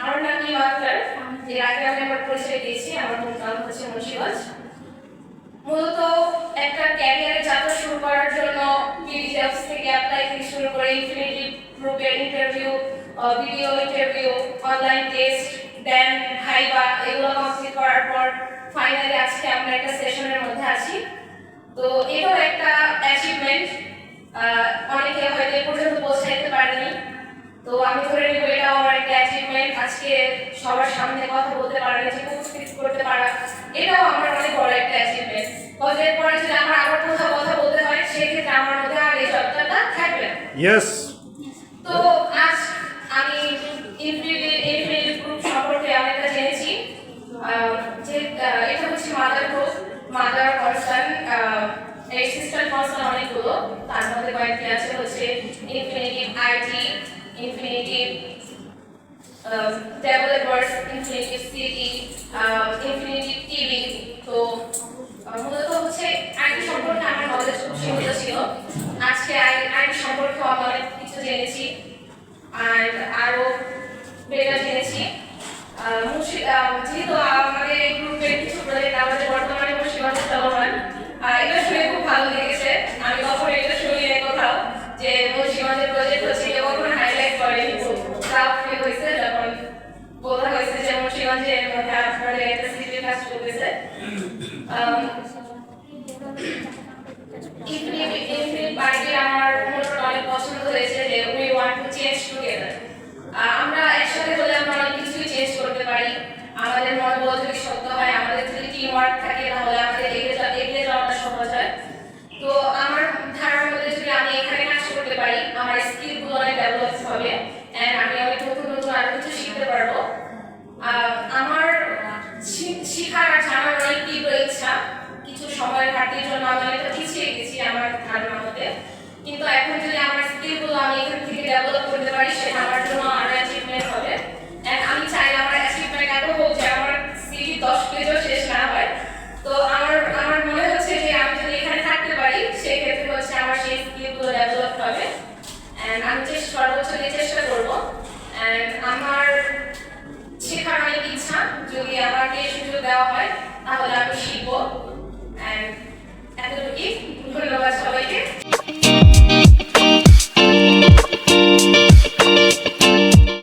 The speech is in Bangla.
আমার নাম নীমা আক্তার। এর আগে আমি আমার পরিচয় দিয়েছি। আমার মূল নাম হচ্ছে মুন্সিগঞ্জ। মূলত একটা ক্যারিয়ারে যাত্রা শুরু করার জন্য বিডি জবস থেকে অ্যাপ্লাই থেকে শুরু করে ইনফিনিটি গ্রুপের interview, video interview, online test, then viva এগুলো কমপ্লিট করার পর ফাইনালি আজকে আমরা একটা সেশনের মধ্যে আছি। তো এটাও একটা অ্যাচিভমেন্ট। অনেকে হয়তো এ পর্যন্ত পৌঁছাইতে পারেনি। তো আমি ধরে নিব এটাও আমার একটা অ্যাচিভমেন্ট। আজকে সবার সামনে কথা বলতে পারা, নিজেকে উপস্থিত করতে পারা, এটাও আমার অনেক বড় একটা অ্যাচিভমেন্ট। কলেজের পরে যদি আমার আবার কোথাও কথা বলতে হয় সেক্ষেত্রে আমার মধ্যে আর এই সত্যতা থাকবে না। ইয়েস। তো আজ আমি ইনফিনিটি গ্রুপ সম্পর্কে অনেকটা জেনেছি। যে এটা হচ্ছে মাদার গ্রুপ, মাদার কনসার্ন, এই সিস্টার কনসার্ন অনেকগুলো। তার মধ্যে কয়েকটি আছে হচ্ছে infinitive IT, infinitive developers, infinitive city, infinitive TV. তো মূলত হচ্ছে আইটি সম্পর্কে আমার নলেজ খুব সীমিত ছিল। আজকে আইটি সম্পর্কেও আমি অনেক কিছু জেনেছি আর আরো বেটার জেনেছি। যেহেতু আমাদের এই গ্রুপের কিছু প্রজেক্ট আমাদের বর্তমানে মুন্সিগঞ্জে চলমান, এবার